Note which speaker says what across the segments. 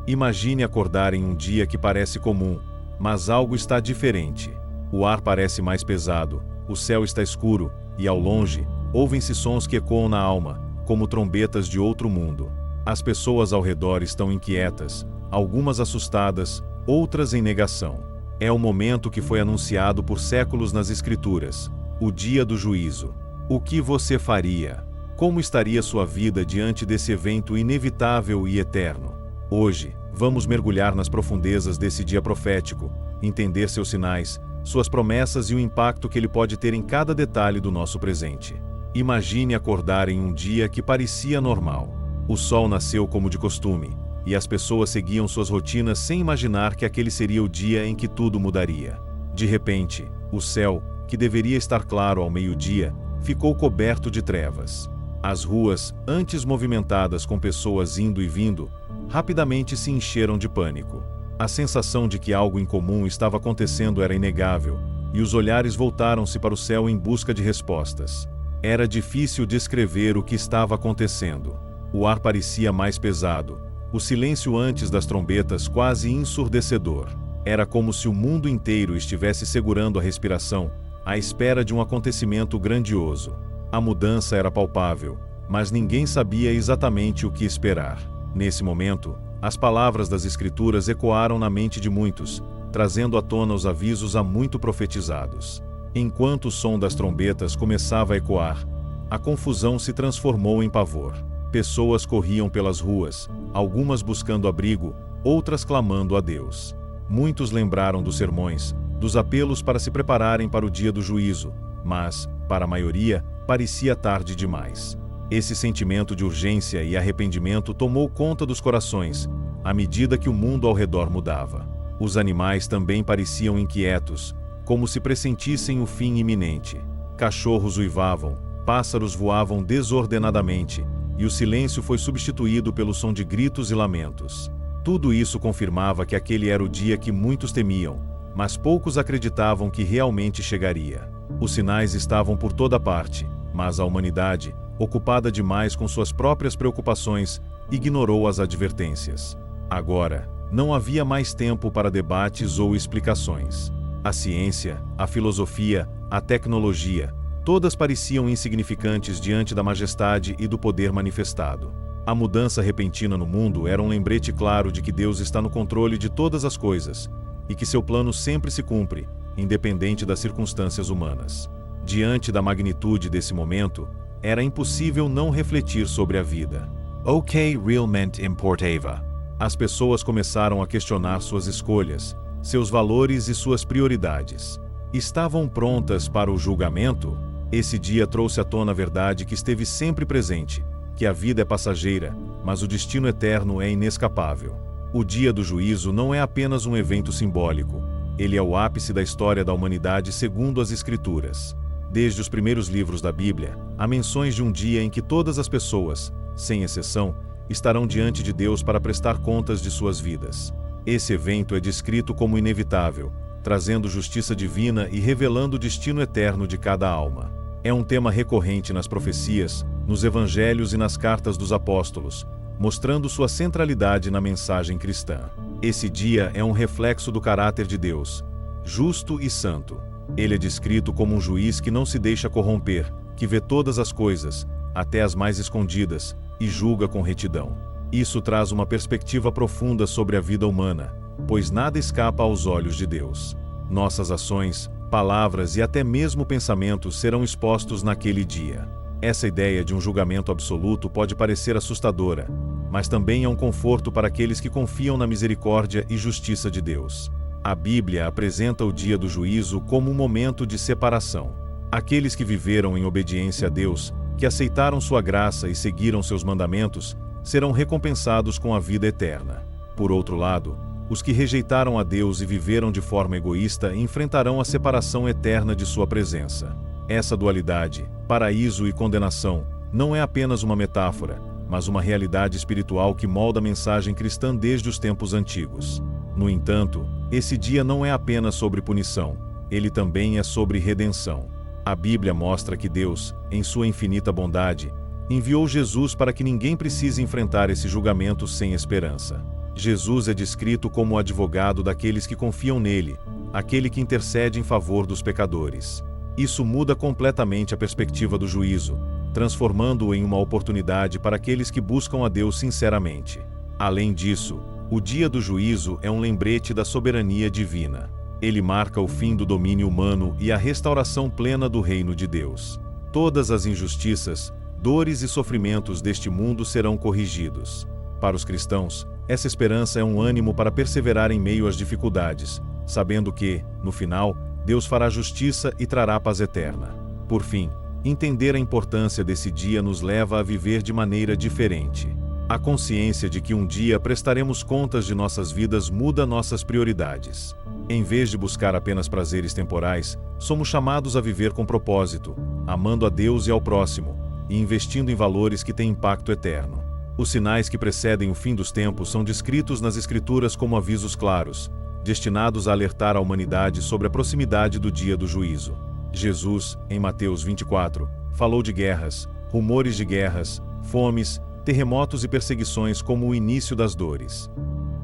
Speaker 1: Imagine acordar em um dia que parece comum, mas algo está diferente. O ar parece mais pesado, o céu está escuro, e ao longe, ouvem-se sons que ecoam na alma, como trombetas de outro mundo. As pessoas ao redor estão inquietas, algumas assustadas, outras em negação. É o momento que foi anunciado por séculos nas Escrituras, o dia do juízo. O que você faria? Como estaria sua vida diante desse evento inevitável e eterno? Hoje, vamos mergulhar nas profundezas desse dia profético, entender seus sinais, suas promessas e o impacto que ele pode ter em cada detalhe do nosso presente. Imagine acordar em um dia que parecia normal. O sol nasceu como de costume, e as pessoas seguiam suas rotinas sem imaginar que aquele seria o dia em que tudo mudaria. De repente, o céu, que deveria estar claro ao meio-dia, ficou coberto de trevas. As ruas, antes movimentadas com pessoas indo e vindo, rapidamente se encheram de pânico. A sensação de que algo incomum estava acontecendo era inegável, e os olhares voltaram-se para o céu em busca de respostas. Era difícil descrever o que estava acontecendo. O ar parecia mais pesado, o silêncio antes das trombetas quase ensurdecedor. Era como se o mundo inteiro estivesse segurando a respiração, à espera de um acontecimento grandioso. A mudança era palpável, mas ninguém sabia exatamente o que esperar. Nesse momento, as palavras das Escrituras ecoaram na mente de muitos, trazendo à tona os avisos há muito profetizados. Enquanto o som das trombetas começava a ecoar, a confusão se transformou em pavor. Pessoas corriam pelas ruas, algumas buscando abrigo, outras clamando a Deus. Muitos lembraram dos sermões, dos apelos para se prepararem para o dia do juízo, mas, para a maioria, parecia tarde demais. Esse sentimento de urgência e arrependimento tomou conta dos corações, à medida que o mundo ao redor mudava. Os animais também pareciam inquietos, como se pressentissem o fim iminente. Cachorros uivavam, pássaros voavam desordenadamente, e o silêncio foi substituído pelo som de gritos e lamentos. Tudo isso confirmava que aquele era o dia que muitos temiam, mas poucos acreditavam que realmente chegaria. Os sinais estavam por toda parte, mas a humanidade, ocupada demais com suas próprias preocupações, ignorou as advertências. Agora, não havia mais tempo para debates ou explicações. A ciência, a filosofia, a tecnologia, todas pareciam insignificantes diante da majestade e do poder manifestado. A mudança repentina no mundo era um lembrete claro de que Deus está no controle de todas as coisas, e que seu plano sempre se cumpre, independente das circunstâncias humanas. Diante da magnitude desse momento, era impossível não refletir sobre a vida. O que realmente importava? As pessoas começaram a questionar suas escolhas, seus valores e suas prioridades. Estavam prontas para o julgamento? Esse dia trouxe à tona a verdade que esteve sempre presente, que a vida é passageira, mas o destino eterno é inescapável. O dia do juízo não é apenas um evento simbólico, ele é o ápice da história da humanidade segundo as Escrituras. Desde os primeiros livros da Bíblia, há menções de um dia em que todas as pessoas, sem exceção, estarão diante de Deus para prestar contas de suas vidas. Esse evento é descrito como inevitável, trazendo justiça divina e revelando o destino eterno de cada alma. É um tema recorrente nas profecias, nos evangelhos e nas cartas dos apóstolos, mostrando sua centralidade na mensagem cristã. Esse dia é um reflexo do caráter de Deus, justo e santo. Ele é descrito como um juiz que não se deixa corromper, que vê todas as coisas, até as mais escondidas, e julga com retidão. Isso traz uma perspectiva profunda sobre a vida humana, pois nada escapa aos olhos de Deus. Nossas ações, palavras e até mesmo pensamentos serão expostos naquele dia. Essa ideia de um julgamento absoluto pode parecer assustadora, mas também é um conforto para aqueles que confiam na misericórdia e justiça de Deus. A Bíblia apresenta o dia do juízo como um momento de separação. Aqueles que viveram em obediência a Deus, que aceitaram sua graça e seguiram seus mandamentos, serão recompensados com a vida eterna. Por outro lado, os que rejeitaram a Deus e viveram de forma egoísta enfrentarão a separação eterna de sua presença. Essa dualidade, paraíso e condenação, não é apenas uma metáfora, mas uma realidade espiritual que molda a mensagem cristã desde os tempos antigos. No entanto, esse dia não é apenas sobre punição, ele também é sobre redenção. A Bíblia mostra que Deus, em sua infinita bondade, enviou Jesus para que ninguém precise enfrentar esse julgamento sem esperança. Jesus é descrito como o advogado daqueles que confiam nele, aquele que intercede em favor dos pecadores. Isso muda completamente a perspectiva do juízo, transformando-o em uma oportunidade para aqueles que buscam a Deus sinceramente. Além disso, o dia do juízo é um lembrete da soberania divina. Ele marca o fim do domínio humano e a restauração plena do reino de Deus. Todas as injustiças, dores e sofrimentos deste mundo serão corrigidos. Para os cristãos, essa esperança é um ânimo para perseverar em meio às dificuldades, sabendo que, no final, Deus fará justiça e trará paz eterna. Por fim, entender a importância desse dia nos leva a viver de maneira diferente. A consciência de que um dia prestaremos contas de nossas vidas muda nossas prioridades. Em vez de buscar apenas prazeres temporais, somos chamados a viver com propósito, amando a Deus e ao próximo, e investindo em valores que têm impacto eterno. Os sinais que precedem o fim dos tempos são descritos nas Escrituras como avisos claros, destinados a alertar a humanidade sobre a proximidade do dia do juízo. Jesus, em Mateus 24, falou de guerras, rumores de guerras, fomes, terremotos e perseguições como o início das dores.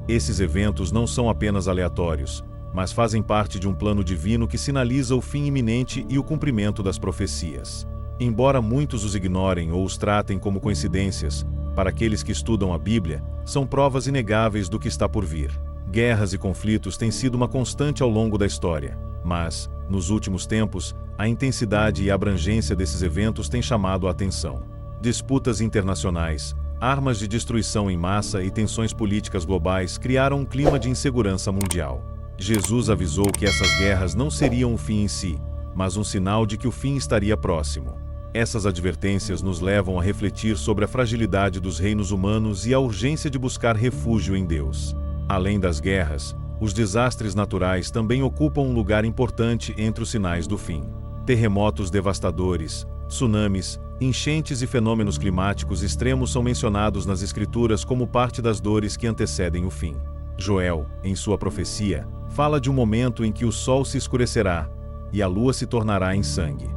Speaker 1: Esses eventos não são apenas aleatórios, mas fazem parte de um plano divino que sinaliza o fim iminente e o cumprimento das profecias. Embora muitos os ignorem ou os tratem como coincidências, para aqueles que estudam a Bíblia, são provas inegáveis do que está por vir. Guerras e conflitos têm sido uma constante ao longo da história, mas, nos últimos tempos, a intensidade e a abrangência desses eventos têm chamado a atenção. Disputas internacionais, armas de destruição em massa e tensões políticas globais criaram um clima de insegurança mundial. Jesus avisou que essas guerras não seriam o fim em si, mas um sinal de que o fim estaria próximo. Essas advertências nos levam a refletir sobre a fragilidade dos reinos humanos e a urgência de buscar refúgio em Deus. Além das guerras, os desastres naturais também ocupam um lugar importante entre os sinais do fim. Terremotos devastadores, tsunamis, enchentes e fenômenos climáticos extremos são mencionados nas Escrituras como parte das dores que antecedem o fim. Joel, em sua profecia, fala de um momento em que o sol se escurecerá e a lua se tornará em sangue.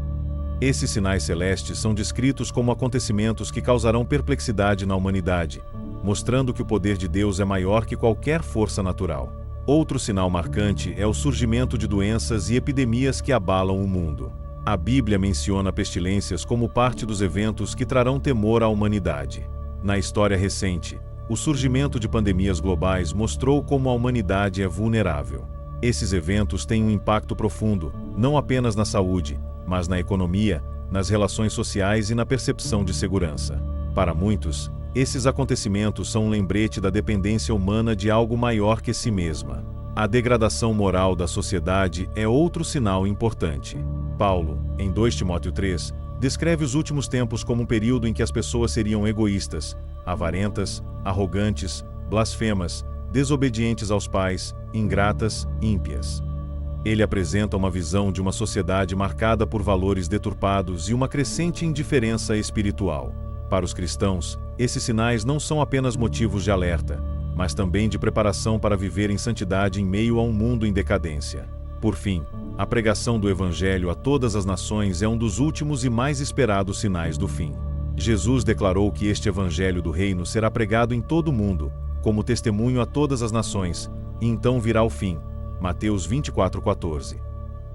Speaker 1: Esses sinais celestes são descritos como acontecimentos que causarão perplexidade na humanidade, mostrando que o poder de Deus é maior que qualquer força natural. Outro sinal marcante é o surgimento de doenças e epidemias que abalam o mundo. A Bíblia menciona pestilências como parte dos eventos que trarão temor à humanidade. Na história recente, o surgimento de pandemias globais mostrou como a humanidade é vulnerável. Esses eventos têm um impacto profundo, não apenas na saúde, mas na economia, nas relações sociais e na percepção de segurança. Para muitos, esses acontecimentos são um lembrete da dependência humana de algo maior que si mesma. A degradação moral da sociedade é outro sinal importante. Paulo, em 2 Timóteo 3, descreve os últimos tempos como um período em que as pessoas seriam egoístas, avarentas, arrogantes, blasfemas, desobedientes aos pais, ingratas, ímpias. Ele apresenta uma visão de uma sociedade marcada por valores deturpados e uma crescente indiferença espiritual. Para os cristãos, esses sinais não são apenas motivos de alerta, mas também de preparação para viver em santidade em meio a um mundo em decadência. Por fim, a pregação do Evangelho a todas as nações é um dos últimos e mais esperados sinais do fim. Jesus declarou que este Evangelho do Reino será pregado em todo o mundo, como testemunho a todas as nações, e então virá o fim. Mateus 24:14.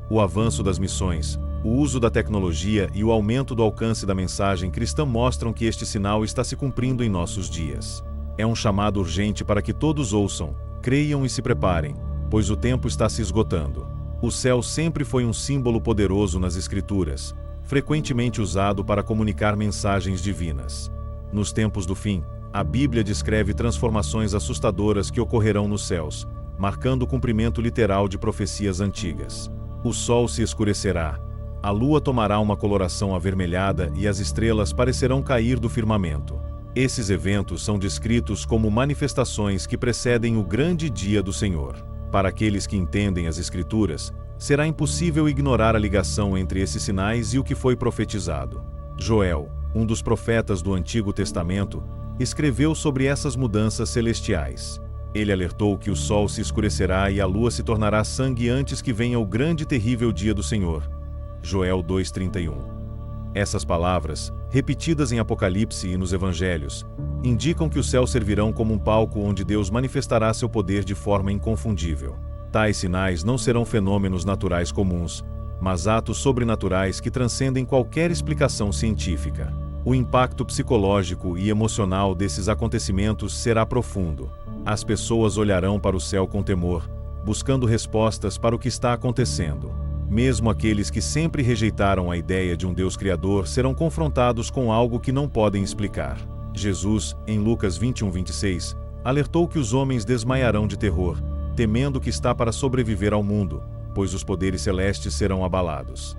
Speaker 1: O avanço das missões, o uso da tecnologia e o aumento do alcance da mensagem cristã mostram que este sinal está se cumprindo em nossos dias. É um chamado urgente para que todos ouçam, creiam e se preparem, pois o tempo está se esgotando. O céu sempre foi um símbolo poderoso nas Escrituras, frequentemente usado para comunicar mensagens divinas. Nos tempos do fim, a Bíblia descreve transformações assustadoras que ocorrerão nos céus, marcando o cumprimento literal de profecias antigas. O sol se escurecerá, a lua tomará uma coloração avermelhada e as estrelas parecerão cair do firmamento. Esses eventos são descritos como manifestações que precedem o grande dia do Senhor. Para aqueles que entendem as Escrituras, será impossível ignorar a ligação entre esses sinais e o que foi profetizado. Joel, um dos profetas do Antigo Testamento, escreveu sobre essas mudanças celestiais. Ele alertou que o sol se escurecerá e a lua se tornará sangue antes que venha o grande e terrível dia do Senhor. Joel 2:31. Essas palavras, repetidas em Apocalipse e nos Evangelhos, indicam que os céus servirão como um palco onde Deus manifestará seu poder de forma inconfundível. Tais sinais não serão fenômenos naturais comuns, mas atos sobrenaturais que transcendem qualquer explicação científica. O impacto psicológico e emocional desses acontecimentos será profundo. As pessoas olharão para o céu com temor, buscando respostas para o que está acontecendo. Mesmo aqueles que sempre rejeitaram a ideia de um Deus criador serão confrontados com algo que não podem explicar. Jesus, em Lucas 21:26, alertou que os homens desmaiarão de terror, temendo que está para sobreviver ao mundo, pois os poderes celestes serão abalados.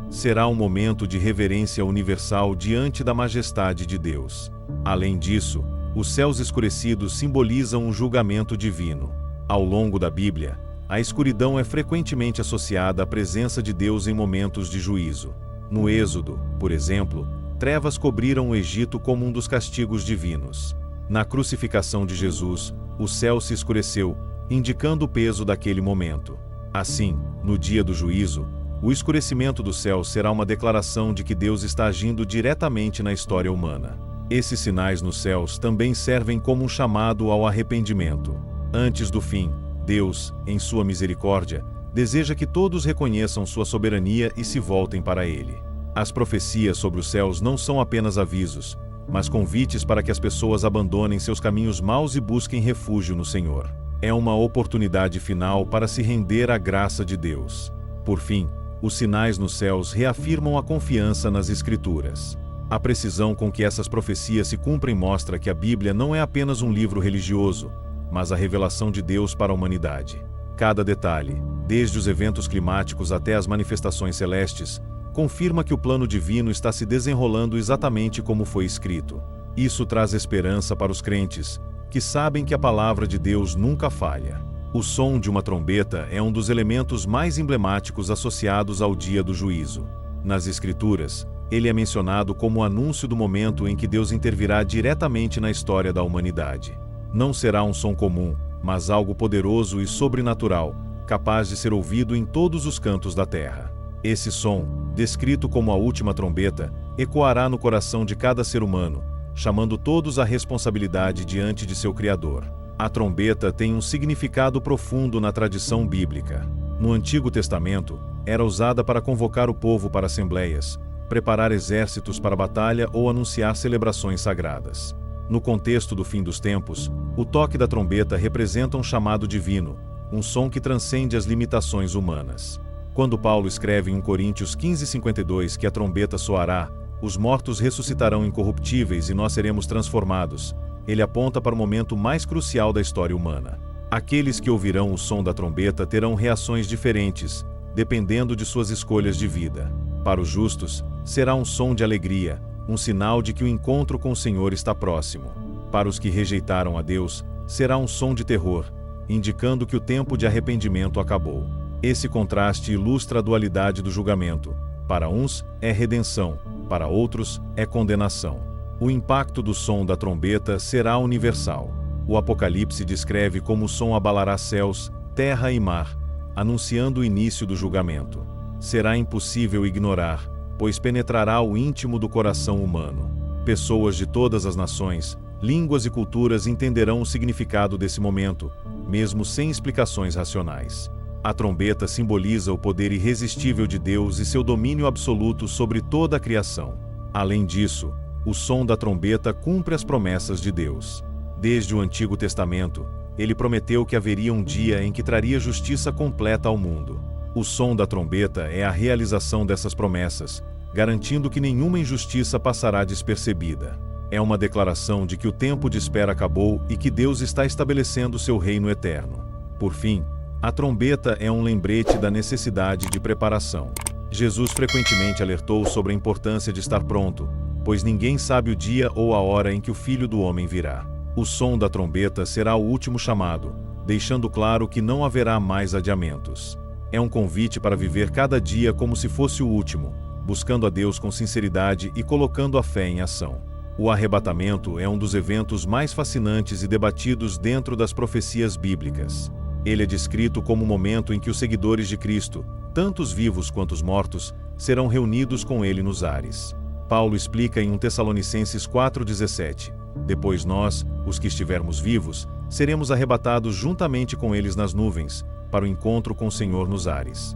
Speaker 1: Será um momento de reverência universal diante da majestade de Deus. Além disso, os céus escurecidos simbolizam um julgamento divino. Ao longo da Bíblia, a escuridão é frequentemente associada à presença de Deus em momentos de juízo. No Êxodo, por exemplo, trevas cobriram o Egito como um dos castigos divinos. Na crucificação de Jesus, o céu se escureceu, indicando o peso daquele momento. Assim, no dia do juízo, o escurecimento do céu será uma declaração de que Deus está agindo diretamente na história humana. Esses sinais nos céus também servem como um chamado ao arrependimento. Antes do fim, Deus, em sua misericórdia, deseja que todos reconheçam sua soberania e se voltem para Ele. As profecias sobre os céus não são apenas avisos, mas convites para que as pessoas abandonem seus caminhos maus e busquem refúgio no Senhor. É uma oportunidade final para se render à graça de Deus. Por fim, os sinais nos céus reafirmam a confiança nas Escrituras. A precisão com que essas profecias se cumprem mostra que a Bíblia não é apenas um livro religioso, mas a revelação de Deus para a humanidade. Cada detalhe, desde os eventos climáticos até as manifestações celestes, confirma que o plano divino está se desenrolando exatamente como foi escrito. Isso traz esperança para os crentes, que sabem que a palavra de Deus nunca falha. O som de uma trombeta é um dos elementos mais emblemáticos associados ao dia do juízo. Nas Escrituras, ele é mencionado como o anúncio do momento em que Deus intervirá diretamente na história da humanidade. Não será um som comum, mas algo poderoso e sobrenatural, capaz de ser ouvido em todos os cantos da terra. Esse som, descrito como a última trombeta, ecoará no coração de cada ser humano, chamando todos à responsabilidade diante de seu Criador. A trombeta tem um significado profundo na tradição bíblica. No Antigo Testamento, era usada para convocar o povo para assembleias, preparar exércitos para a batalha ou anunciar celebrações sagradas. No contexto do fim dos tempos, o toque da trombeta representa um chamado divino, um som que transcende as limitações humanas. Quando Paulo escreve em 1 Coríntios 15:52 que a trombeta soará, os mortos ressuscitarão incorruptíveis e nós seremos transformados, ele aponta para o momento mais crucial da história humana. Aqueles que ouvirão o som da trombeta terão reações diferentes, dependendo de suas escolhas de vida. Para os justos, será um som de alegria, um sinal de que o encontro com o Senhor está próximo. Para os que rejeitaram a Deus, será um som de terror, indicando que o tempo de arrependimento acabou. Esse contraste ilustra a dualidade do julgamento. Para uns, é redenção, para outros, é condenação. O impacto do som da trombeta será universal. O Apocalipse descreve como o som abalará céus, terra e mar, anunciando o início do julgamento. Será impossível ignorar, pois penetrará o íntimo do coração humano. Pessoas de todas as nações, línguas e culturas entenderão o significado desse momento, mesmo sem explicações racionais. A trombeta simboliza o poder irresistível de Deus e seu domínio absoluto sobre toda a criação. Além disso, o som da trombeta cumpre as promessas de Deus. Desde o Antigo Testamento, ele prometeu que haveria um dia em que traria justiça completa ao mundo. O som da trombeta é a realização dessas promessas, garantindo que nenhuma injustiça passará despercebida. É uma declaração de que o tempo de espera acabou e que Deus está estabelecendo seu reino eterno. Por fim, a trombeta é um lembrete da necessidade de preparação. Jesus frequentemente alertou sobre a importância de estar pronto, pois ninguém sabe o dia ou a hora em que o Filho do Homem virá. O som da trombeta será o último chamado, deixando claro que não haverá mais adiamentos. É um convite para viver cada dia como se fosse o último, buscando a Deus com sinceridade e colocando a fé em ação. O arrebatamento é um dos eventos mais fascinantes e debatidos dentro das profecias bíblicas. Ele é descrito como o momento em que os seguidores de Cristo, tanto os vivos quanto os mortos, serão reunidos com ele nos ares. Paulo explica em 1 Tessalonicenses 4,17: Depois nós, os que estivermos vivos, seremos arrebatados juntamente com eles nas nuvens, para o encontro com o Senhor nos ares.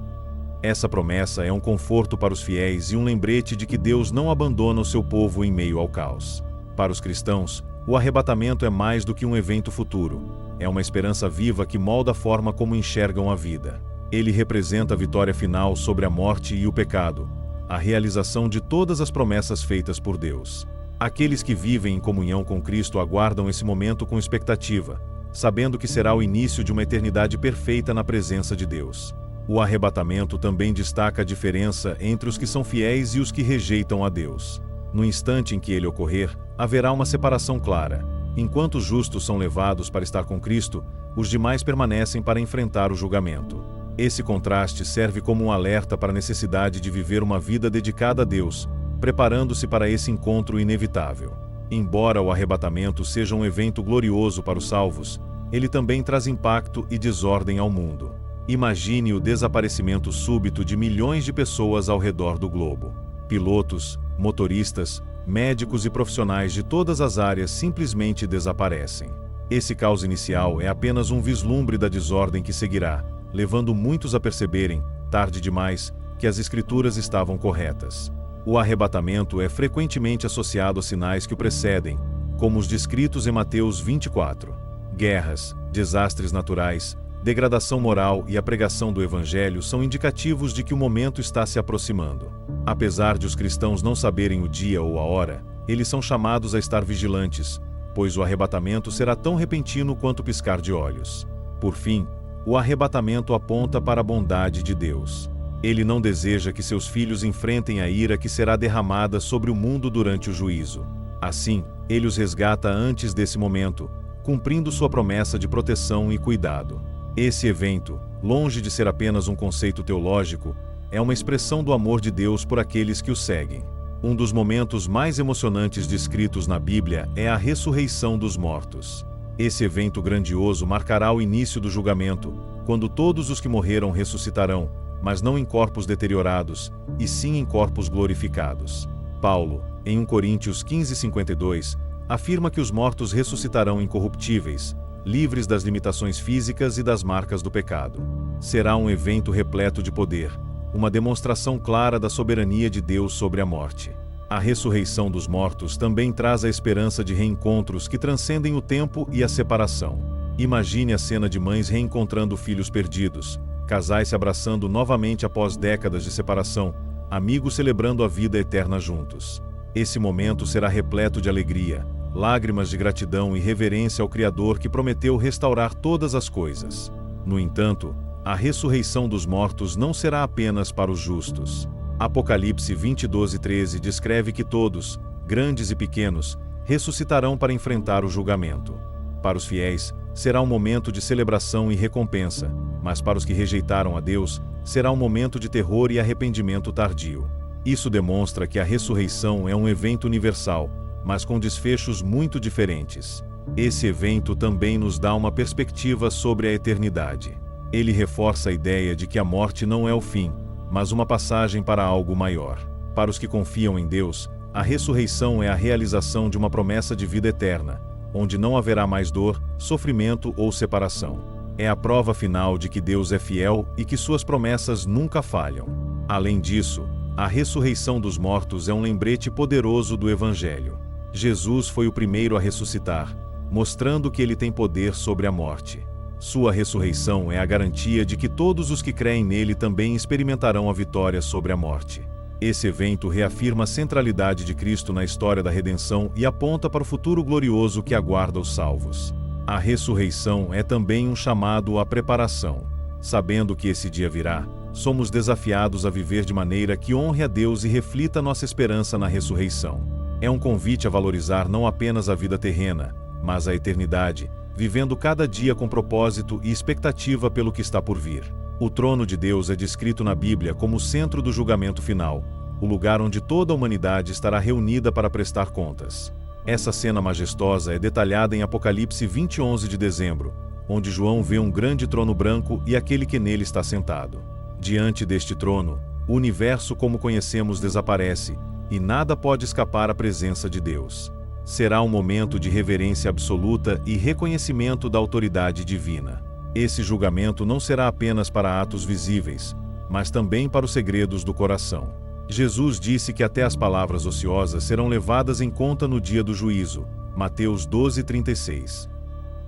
Speaker 1: Essa promessa é um conforto para os fiéis e um lembrete de que Deus não abandona o seu povo em meio ao caos. Para os cristãos, o arrebatamento é mais do que um evento futuro. É uma esperança viva que molda a forma como enxergam a vida. Ele representa a vitória final sobre a morte e o pecado, a realização de todas as promessas feitas por Deus. Aqueles que vivem em comunhão com Cristo aguardam esse momento com expectativa, sabendo que será o início de uma eternidade perfeita na presença de Deus. O arrebatamento também destaca a diferença entre os que são fiéis e os que rejeitam a Deus. No instante em que ele ocorrer, haverá uma separação clara. Enquanto os justos são levados para estar com Cristo, os demais permanecem para enfrentar o julgamento. Esse contraste serve como um alerta para a necessidade de viver uma vida dedicada a Deus, preparando-se para esse encontro inevitável. Embora o arrebatamento seja um evento glorioso para os salvos, ele também traz impacto e desordem ao mundo. Imagine o desaparecimento súbito de milhões de pessoas ao redor do globo. Pilotos, motoristas, médicos e profissionais de todas as áreas simplesmente desaparecem. Esse caos inicial é apenas um vislumbre da desordem que seguirá, levando muitos a perceberem, tarde demais, que as Escrituras estavam corretas. O arrebatamento é frequentemente associado a sinais que o precedem, como os descritos em Mateus 24. Guerras, desastres naturais, degradação moral e a pregação do Evangelho são indicativos de que o momento está se aproximando. Apesar de os cristãos não saberem o dia ou a hora, eles são chamados a estar vigilantes, pois o arrebatamento será tão repentino quanto piscar de olhos. Por fim, o arrebatamento aponta para a bondade de Deus. Ele não deseja que seus filhos enfrentem a ira que será derramada sobre o mundo durante o juízo. Assim, ele os resgata antes desse momento, cumprindo sua promessa de proteção e cuidado. Esse evento, longe de ser apenas um conceito teológico, é uma expressão do amor de Deus por aqueles que o seguem. Um dos momentos mais emocionantes descritos na Bíblia é a ressurreição dos mortos. Esse evento grandioso marcará o início do julgamento, quando todos os que morreram ressuscitarão, mas não em corpos deteriorados, e sim em corpos glorificados. Paulo, em 1 Coríntios 15:52, afirma que os mortos ressuscitarão incorruptíveis, livres das limitações físicas e das marcas do pecado. Será um evento repleto de poder, uma demonstração clara da soberania de Deus sobre a morte. A ressurreição dos mortos também traz a esperança de reencontros que transcendem o tempo e a separação. Imagine a cena de mães reencontrando filhos perdidos, casais se abraçando novamente após décadas de separação, amigos celebrando a vida eterna juntos. Esse momento será repleto de alegria, lágrimas de gratidão e reverência ao Criador que prometeu restaurar todas as coisas. No entanto, a ressurreição dos mortos não será apenas para os justos. Apocalipse 20:12-13 descreve que todos, grandes e pequenos, ressuscitarão para enfrentar o julgamento. Para os fiéis, será um momento de celebração e recompensa, mas para os que rejeitaram a Deus, será um momento de terror e arrependimento tardio. Isso demonstra que a ressurreição é um evento universal, mas com desfechos muito diferentes. Esse evento também nos dá uma perspectiva sobre a eternidade. Ele reforça a ideia de que a morte não é o fim, mas uma passagem para algo maior. Para os que confiam em Deus, a ressurreição é a realização de uma promessa de vida eterna, onde não haverá mais dor, sofrimento ou separação. É a prova final de que Deus é fiel e que suas promessas nunca falham. Além disso, a ressurreição dos mortos é um lembrete poderoso do Evangelho. Jesus foi o primeiro a ressuscitar, mostrando que ele tem poder sobre a morte. Sua ressurreição é a garantia de que todos os que creem nele também experimentarão a vitória sobre a morte. Esse evento reafirma a centralidade de Cristo na história da redenção e aponta para o futuro glorioso que aguarda os salvos. A ressurreição é também um chamado à preparação. Sabendo que esse dia virá, somos desafiados a viver de maneira que honre a Deus e reflita nossa esperança na ressurreição. É um convite a valorizar não apenas a vida terrena, mas a eternidade, vivendo cada dia com propósito e expectativa pelo que está por vir. O trono de Deus é descrito na Bíblia como o centro do julgamento final, o lugar onde toda a humanidade estará reunida para prestar contas. Essa cena majestosa é detalhada em Apocalipse 20:11 de dezembro, onde João vê um grande trono branco e aquele que nele está sentado. Diante deste trono, o universo como conhecemos desaparece, e nada pode escapar à presença de Deus. Será um momento de reverência absoluta e reconhecimento da autoridade divina. Esse julgamento não será apenas para atos visíveis, mas também para os segredos do coração. Jesus disse que até as palavras ociosas serão levadas em conta no dia do juízo. Mateus 12:36.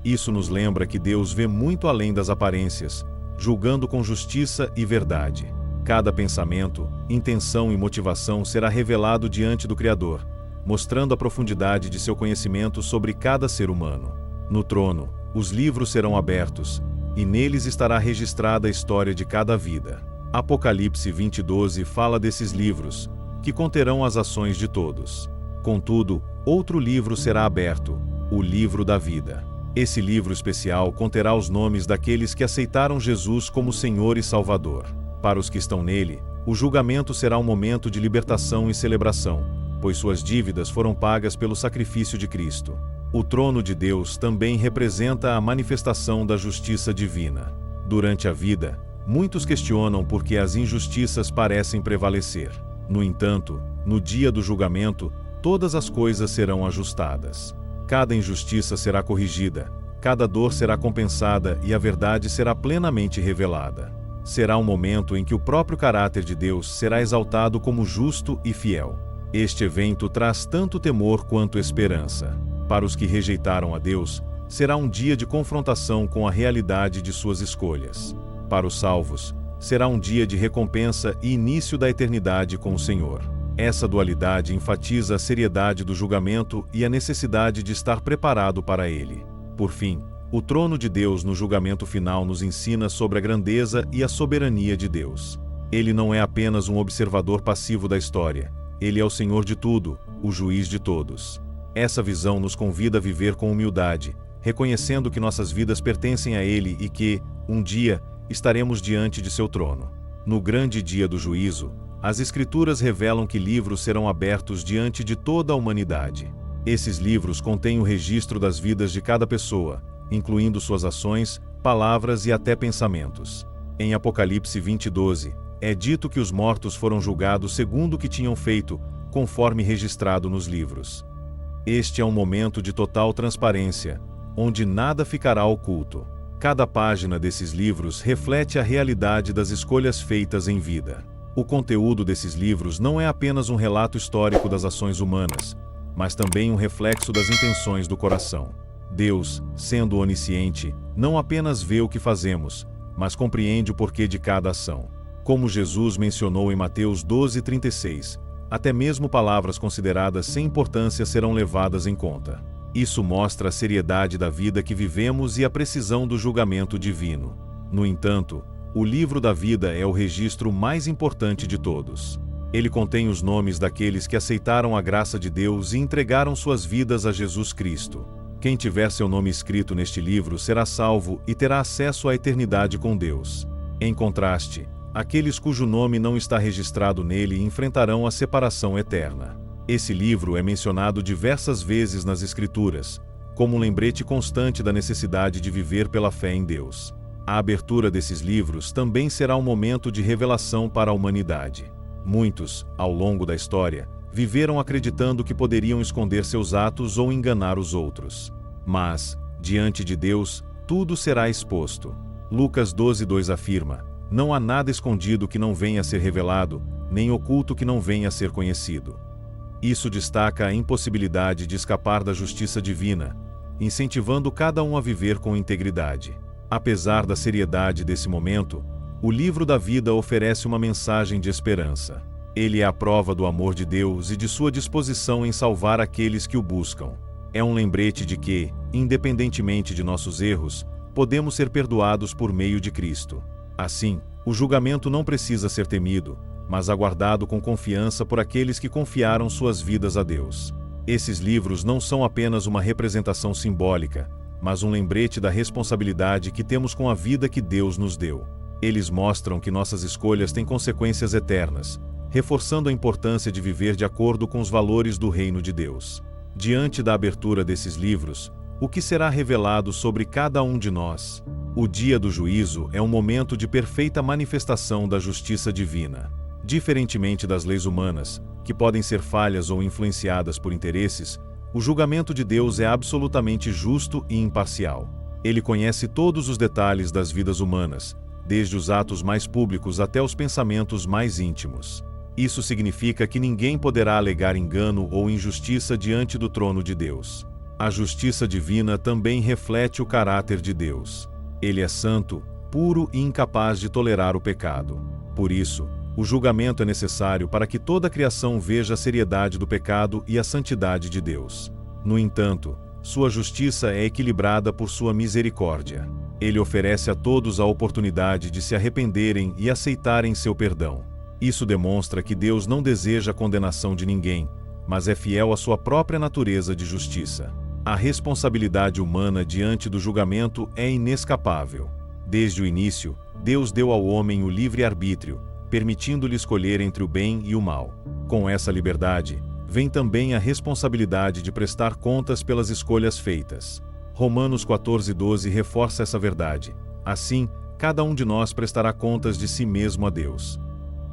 Speaker 1: Isso nos lembra que Deus vê muito além das aparências, julgando com justiça e verdade. Cada pensamento, intenção e motivação será revelado diante do Criador, mostrando a profundidade de seu conhecimento sobre cada ser humano. No trono, os livros serão abertos, e neles estará registrada a história de cada vida. Apocalipse 20:12 fala desses livros, que conterão as ações de todos. Contudo, outro livro será aberto, o livro da vida. Esse livro especial conterá os nomes daqueles que aceitaram Jesus como Senhor e Salvador. Para os que estão nele, o julgamento será um momento de libertação e celebração, pois suas dívidas foram pagas pelo sacrifício de Cristo. O trono de Deus também representa a manifestação da justiça divina. Durante a vida, muitos questionam por que as injustiças parecem prevalecer. No entanto, no dia do julgamento, todas as coisas serão ajustadas. Cada injustiça será corrigida, cada dor será compensada e a verdade será plenamente revelada. Será um momento em que o próprio caráter de Deus será exaltado como justo e fiel. Este evento traz tanto temor quanto esperança. Para os que rejeitaram a Deus, será um dia de confrontação com a realidade de suas escolhas. Para os salvos, será um dia de recompensa e início da eternidade com o Senhor. Essa dualidade enfatiza a seriedade do julgamento e a necessidade de estar preparado para ele. Por fim, o trono de Deus no julgamento final nos ensina sobre a grandeza e a soberania de Deus. Ele não é apenas um observador passivo da história, ele é o Senhor de tudo, o juiz de todos. Essa visão nos convida a viver com humildade, reconhecendo que nossas vidas pertencem a Ele e que, um dia, estaremos diante de seu trono. No grande dia do juízo, as Escrituras revelam que livros serão abertos diante de toda a humanidade. Esses livros contêm o registro das vidas de cada pessoa, incluindo suas ações, palavras e até pensamentos. Em Apocalipse 20:12, é dito que os mortos foram julgados segundo o que tinham feito, conforme registrado nos livros. Este é um momento de total transparência, onde nada ficará oculto. Cada página desses livros reflete a realidade das escolhas feitas em vida. O conteúdo desses livros não é apenas um relato histórico das ações humanas, mas também um reflexo das intenções do coração. Deus, sendo onisciente, não apenas vê o que fazemos, mas compreende o porquê de cada ação. Como Jesus mencionou em Mateus 12:36, até mesmo palavras consideradas sem importância serão levadas em conta. Isso mostra a seriedade da vida que vivemos e a precisão do julgamento divino. No entanto, o livro da vida é o registro mais importante de todos. Ele contém os nomes daqueles que aceitaram a graça de Deus e entregaram suas vidas a Jesus Cristo. Quem tiver seu nome escrito neste livro será salvo e terá acesso à eternidade com Deus. Em contraste, aqueles cujo nome não está registrado nele enfrentarão a separação eterna. Esse livro é mencionado diversas vezes nas Escrituras, como um lembrete constante da necessidade de viver pela fé em Deus. A abertura desses livros também será um momento de revelação para a humanidade. Muitos, ao longo da história, viveram acreditando que poderiam esconder seus atos ou enganar os outros. Mas, diante de Deus, tudo será exposto. Lucas 12:2 afirma: não há nada escondido que não venha a ser revelado, nem oculto que não venha a ser conhecido. Isso destaca a impossibilidade de escapar da justiça divina, incentivando cada um a viver com integridade. Apesar da seriedade desse momento, o livro da vida oferece uma mensagem de esperança. Ele é a prova do amor de Deus e de sua disposição em salvar aqueles que o buscam. É um lembrete de que, independentemente de nossos erros, podemos ser perdoados por meio de Cristo. Assim, o julgamento não precisa ser temido, mas aguardado com confiança por aqueles que confiaram suas vidas a Deus. Esses livros não são apenas uma representação simbólica, mas um lembrete da responsabilidade que temos com a vida que Deus nos deu. Eles mostram que nossas escolhas têm consequências eternas, reforçando a importância de viver de acordo com os valores do reino de Deus. Diante da abertura desses livros, o que será revelado sobre cada um de nós? O dia do juízo é um momento de perfeita manifestação da justiça divina. Diferentemente das leis humanas, que podem ser falhas ou influenciadas por interesses, o julgamento de Deus é absolutamente justo e imparcial. Ele conhece todos os detalhes das vidas humanas, desde os atos mais públicos até os pensamentos mais íntimos. Isso significa que ninguém poderá alegar engano ou injustiça diante do trono de Deus. A justiça divina também reflete o caráter de Deus. Ele é santo, puro e incapaz de tolerar o pecado. Por isso, o julgamento é necessário para que toda a criação veja a seriedade do pecado e a santidade de Deus. No entanto, sua justiça é equilibrada por sua misericórdia. Ele oferece a todos a oportunidade de se arrependerem e aceitarem seu perdão. Isso demonstra que Deus não deseja a condenação de ninguém, mas é fiel à sua própria natureza de justiça. A responsabilidade humana diante do julgamento é inescapável. Desde o início, Deus deu ao homem o livre-arbítrio, permitindo-lhe escolher entre o bem e o mal. Com essa liberdade, vem também a responsabilidade de prestar contas pelas escolhas feitas. Romanos 14:12 reforça essa verdade. Assim, cada um de nós prestará contas de si mesmo a Deus.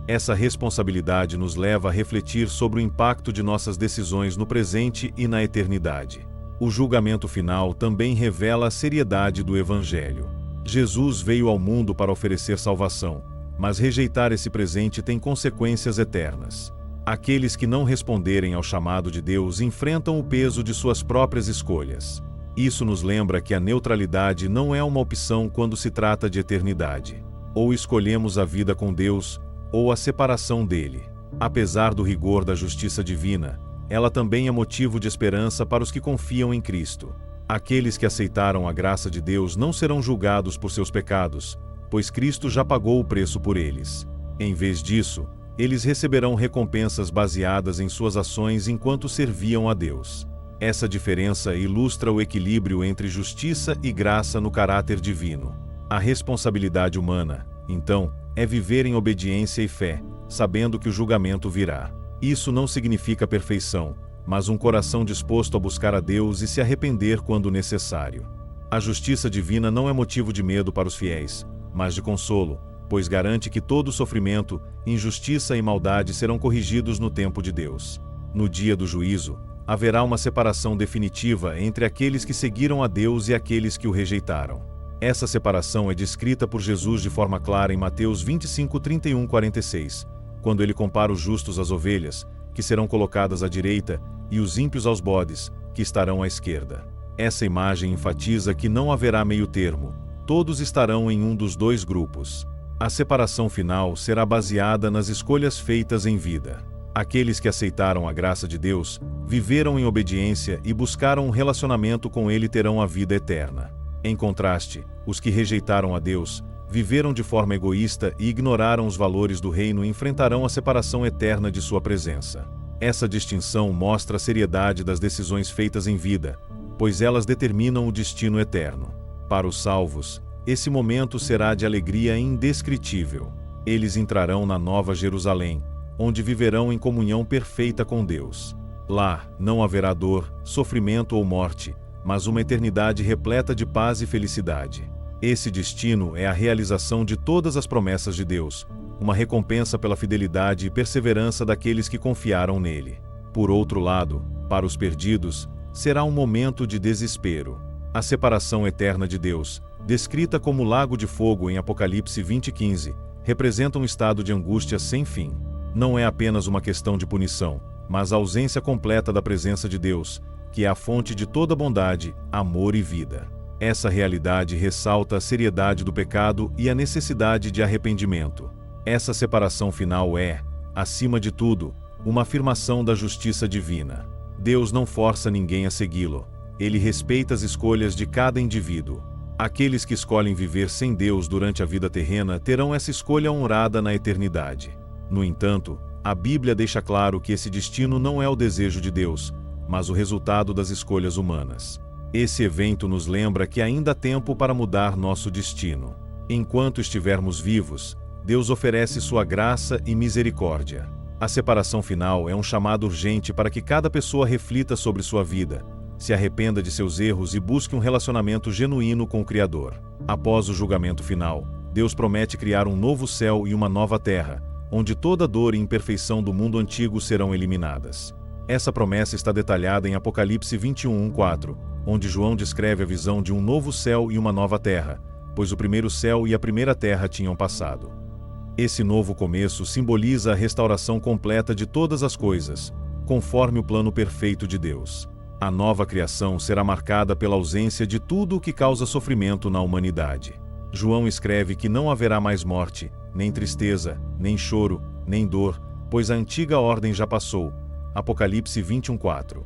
Speaker 1: Essa responsabilidade nos leva a refletir sobre o impacto de nossas decisões no presente e na eternidade. O julgamento final também revela a seriedade do Evangelho. Jesus veio ao mundo para oferecer salvação, mas rejeitar esse presente tem consequências eternas. Aqueles que não responderem ao chamado de Deus enfrentam o peso de suas próprias escolhas. Isso nos lembra que a neutralidade não é uma opção quando se trata de eternidade. Ou escolhemos a vida com Deus, ou a separação dele. Apesar do rigor da justiça divina, ela também é motivo de esperança para os que confiam em Cristo. Aqueles que aceitaram a graça de Deus não serão julgados por seus pecados, pois Cristo já pagou o preço por eles. Em vez disso, eles receberão recompensas baseadas em suas ações enquanto serviam a Deus. Essa diferença ilustra o equilíbrio entre justiça e graça no caráter divino. A responsabilidade humana, então, é viver em obediência e fé, sabendo que o julgamento virá. Isso não significa perfeição, mas um coração disposto a buscar a Deus e se arrepender quando necessário. A justiça divina não é motivo de medo para os fiéis, mas de consolo, pois garante que todo sofrimento, injustiça e maldade serão corrigidos no tempo de Deus. No dia do juízo, haverá uma separação definitiva entre aqueles que seguiram a Deus e aqueles que o rejeitaram. Essa separação é descrita por Jesus de forma clara em Mateus 25:31-46, quando ele compara os justos às ovelhas, que serão colocadas à direita, e os ímpios aos bodes, que estarão à esquerda. Essa imagem enfatiza que não haverá meio termo, todos estarão em um dos dois grupos. A separação final será baseada nas escolhas feitas em vida. Aqueles que aceitaram a graça de Deus, viveram em obediência e buscaram um relacionamento com Ele terão a vida eterna. Em contraste, os que rejeitaram a Deus, viveram de forma egoísta e ignoraram os valores do reino e enfrentarão a separação eterna de sua presença. Essa distinção mostra a seriedade das decisões feitas em vida, pois elas determinam o destino eterno. Para os salvos, esse momento será de alegria indescritível. Eles entrarão na Nova Jerusalém, onde viverão em comunhão perfeita com Deus. Lá, não haverá dor, sofrimento ou morte, mas uma eternidade repleta de paz e felicidade. Esse destino é a realização de todas as promessas de Deus, uma recompensa pela fidelidade e perseverança daqueles que confiaram nele. Por outro lado, para os perdidos, será um momento de desespero. A separação eterna de Deus, descrita como lago de fogo em Apocalipse 20:15, representa um estado de angústia sem fim. Não é apenas uma questão de punição, mas a ausência completa da presença de Deus, que é a fonte de toda bondade, amor e vida. Essa realidade ressalta a seriedade do pecado e a necessidade de arrependimento. Essa separação final é, acima de tudo, uma afirmação da justiça divina. Deus não força ninguém a segui-lo. Ele respeita as escolhas de cada indivíduo. Aqueles que escolhem viver sem Deus durante a vida terrena terão essa escolha honrada na eternidade. No entanto, a Bíblia deixa claro que esse destino não é o desejo de Deus, mas o resultado das escolhas humanas. Esse evento nos lembra que ainda há tempo para mudar nosso destino. Enquanto estivermos vivos, Deus oferece sua graça e misericórdia. A separação final é um chamado urgente para que cada pessoa reflita sobre sua vida, se arrependa de seus erros e busque um relacionamento genuíno com o Criador. Após o julgamento final, Deus promete criar um novo céu e uma nova terra, onde toda dor e imperfeição do mundo antigo serão eliminadas. Essa promessa está detalhada em Apocalipse 21:4, onde João descreve a visão de um novo céu e uma nova terra, pois o primeiro céu e a primeira terra tinham passado. Esse novo começo simboliza a restauração completa de todas as coisas, conforme o plano perfeito de Deus. A nova criação será marcada pela ausência de tudo o que causa sofrimento na humanidade. João escreve que não haverá mais morte, nem tristeza, nem choro, nem dor, pois a antiga ordem já passou. Apocalipse 21:4.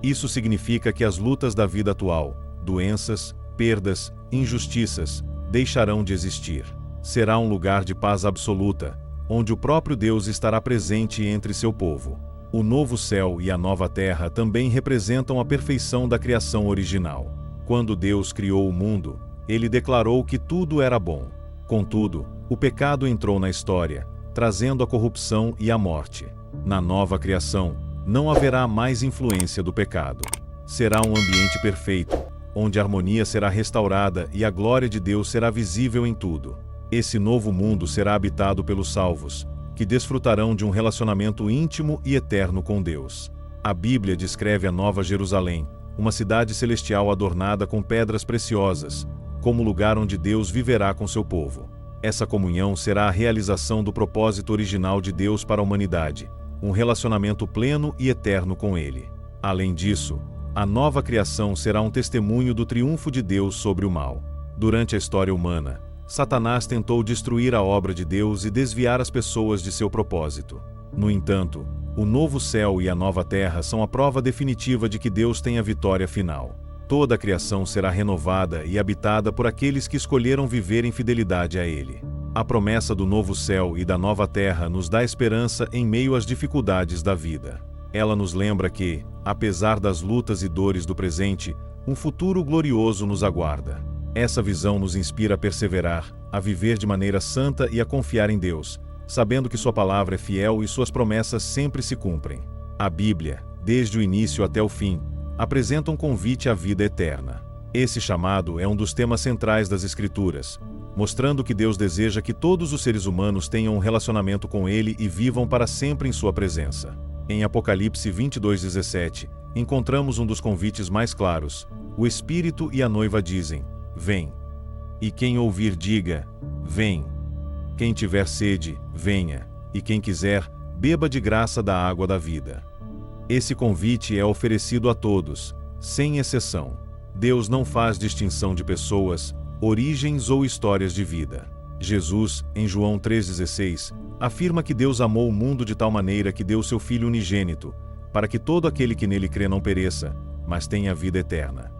Speaker 1: Isso significa que as lutas da vida atual, doenças, perdas, injustiças, deixarão de existir. Será um lugar de paz absoluta, onde o próprio Deus estará presente entre seu povo. O novo céu e a nova terra também representam a perfeição da criação original. Quando Deus criou o mundo, ele declarou que tudo era bom. Contudo, o pecado entrou na história, trazendo a corrupção e a morte. Na nova criação, não haverá mais influência do pecado. Será um ambiente perfeito, onde a harmonia será restaurada e a glória de Deus será visível em tudo. Esse novo mundo será habitado pelos salvos, que desfrutarão de um relacionamento íntimo e eterno com Deus. A Bíblia descreve a Nova Jerusalém, uma cidade celestial adornada com pedras preciosas, como lugar onde Deus viverá com seu povo. Essa comunhão será a realização do propósito original de Deus para a humanidade, um relacionamento pleno e eterno com Ele. Além disso, a nova criação será um testemunho do triunfo de Deus sobre o mal. Durante a história humana, Satanás tentou destruir a obra de Deus e desviar as pessoas de seu propósito. No entanto, o novo céu e a nova terra são a prova definitiva de que Deus tem a vitória final. Toda a criação será renovada e habitada por aqueles que escolheram viver em fidelidade a Ele. A promessa do novo céu e da nova terra nos dá esperança em meio às dificuldades da vida. Ela nos lembra que, apesar das lutas e dores do presente, um futuro glorioso nos aguarda. Essa visão nos inspira a perseverar, a viver de maneira santa e a confiar em Deus, sabendo que Sua palavra é fiel e Suas promessas sempre se cumprem. A Bíblia, desde o início até o fim, apresenta um convite à vida eterna. Esse chamado é um dos temas centrais das Escrituras, mostrando que Deus deseja que todos os seres humanos tenham um relacionamento com Ele e vivam para sempre em Sua presença. Em Apocalipse 22:17, encontramos um dos convites mais claros. O Espírito e a noiva dizem: Vem. E quem ouvir diga: Vem. Quem tiver sede, venha, e quem quiser, beba de graça da água da vida. Esse convite é oferecido a todos, sem exceção. Deus não faz distinção de pessoas, origens ou histórias de vida. Jesus, em João 3,16, afirma que Deus amou o mundo de tal maneira que deu seu Filho unigênito, para que todo aquele que nele crê não pereça, mas tenha vida eterna.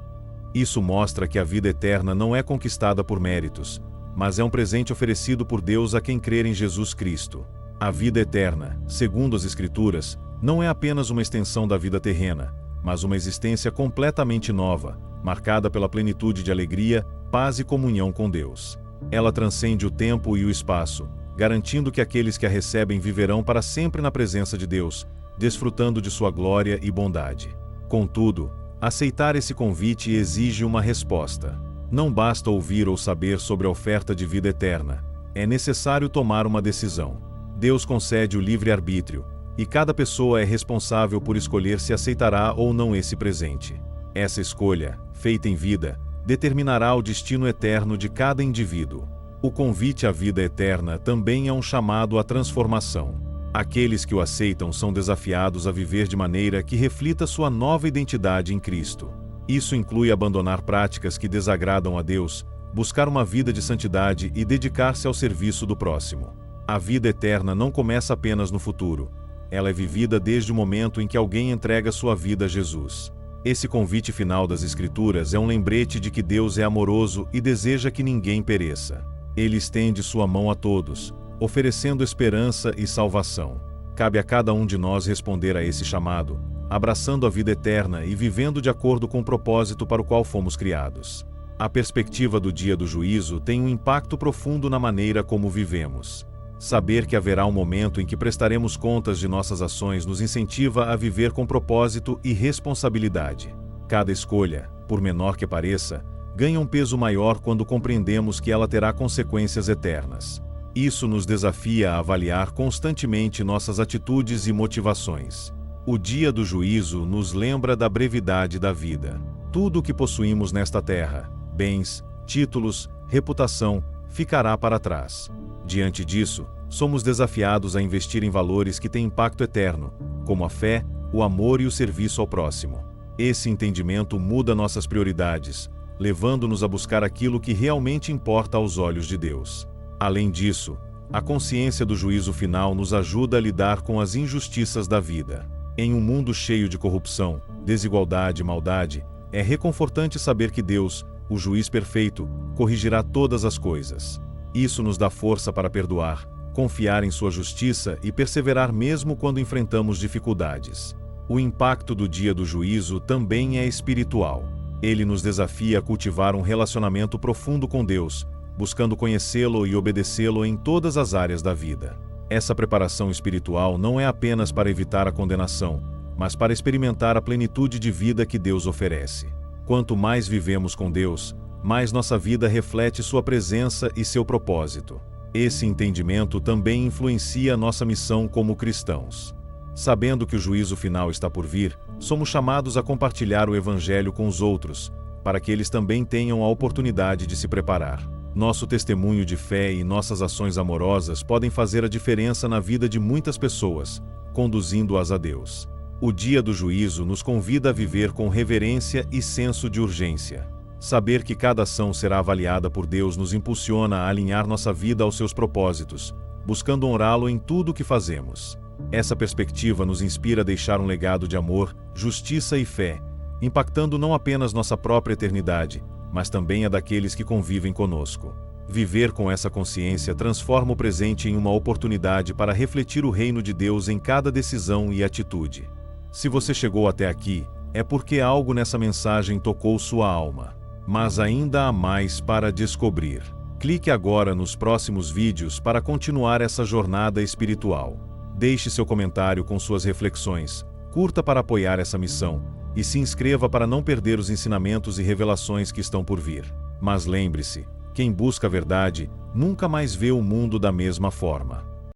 Speaker 1: Isso mostra que a vida eterna não é conquistada por méritos, mas é um presente oferecido por Deus a quem crer em Jesus Cristo. A vida eterna, segundo as Escrituras, não é apenas uma extensão da vida terrena, mas uma existência completamente nova, marcada pela plenitude de alegria, paz e comunhão com Deus. Ela transcende o tempo e o espaço, garantindo que aqueles que a recebem viverão para sempre na presença de Deus, desfrutando de sua glória e bondade. Contudo, aceitar esse convite exige uma resposta. Não basta ouvir ou saber sobre a oferta de vida eterna. É necessário tomar uma decisão. Deus concede o livre-arbítrio, e cada pessoa é responsável por escolher se aceitará ou não esse presente. Essa escolha, feita em vida, determinará o destino eterno de cada indivíduo. O convite à vida eterna também é um chamado à transformação. Aqueles que o aceitam são desafiados a viver de maneira que reflita sua nova identidade em Cristo. Isso inclui abandonar práticas que desagradam a Deus, buscar uma vida de santidade e dedicar-se ao serviço do próximo. A vida eterna não começa apenas no futuro. Ela é vivida desde o momento em que alguém entrega sua vida a Jesus. Esse convite final das Escrituras é um lembrete de que Deus é amoroso e deseja que ninguém pereça. Ele estende sua mão a todos, oferecendo esperança e salvação. Cabe a cada um de nós responder a esse chamado, abraçando a vida eterna e vivendo de acordo com o propósito para o qual fomos criados. A perspectiva do dia do juízo tem um impacto profundo na maneira como vivemos. Saber que haverá um momento em que prestaremos contas de nossas ações nos incentiva a viver com propósito e responsabilidade. Cada escolha, por menor que pareça, ganha um peso maior quando compreendemos que ela terá consequências eternas. Isso nos desafia a avaliar constantemente nossas atitudes e motivações. O dia do juízo nos lembra da brevidade da vida. Tudo o que possuímos nesta terra, bens, títulos, reputação, ficará para trás. Diante disso, somos desafiados a investir em valores que têm impacto eterno, como a fé, o amor e o serviço ao próximo. Esse entendimento muda nossas prioridades, levando-nos a buscar aquilo que realmente importa aos olhos de Deus. Além disso, a consciência do juízo final nos ajuda a lidar com as injustiças da vida. Em um mundo cheio de corrupção, desigualdade e maldade, é reconfortante saber que Deus, o juiz perfeito, corrigirá todas as coisas. Isso nos dá força para perdoar, confiar em sua justiça e perseverar mesmo quando enfrentamos dificuldades. O impacto do dia do juízo também é espiritual. Ele nos desafia a cultivar um relacionamento profundo com Deus, buscando conhecê-lo e obedecê-lo em todas as áreas da vida. Essa preparação espiritual não é apenas para evitar a condenação, mas para experimentar a plenitude de vida que Deus oferece. Quanto mais vivemos com Deus, mais nossa vida reflete sua presença e seu propósito. Esse entendimento também influencia nossa missão como cristãos. Sabendo que o juízo final está por vir, somos chamados a compartilhar o Evangelho com os outros, para que eles também tenham a oportunidade de se preparar. Nosso testemunho de fé e nossas ações amorosas podem fazer a diferença na vida de muitas pessoas, conduzindo-as a Deus. O dia do juízo nos convida a viver com reverência e senso de urgência. Saber que cada ação será avaliada por Deus nos impulsiona a alinhar nossa vida aos seus propósitos, buscando honrá-lo em tudo o que fazemos. Essa perspectiva nos inspira a deixar um legado de amor, justiça e fé, impactando não apenas nossa própria eternidade, mas também a daqueles que convivem conosco. Viver com essa consciência transforma o presente em uma oportunidade para refletir o reino de Deus em cada decisão e atitude. Se você chegou até aqui, é porque algo nessa mensagem tocou sua alma. Mas ainda há mais para descobrir. Clique agora nos próximos vídeos para continuar essa jornada espiritual. Deixe seu comentário com suas reflexões, curta para apoiar essa missão, e se inscreva para não perder os ensinamentos e revelações que estão por vir. Mas lembre-se, quem busca a verdade, nunca mais vê o mundo da mesma forma.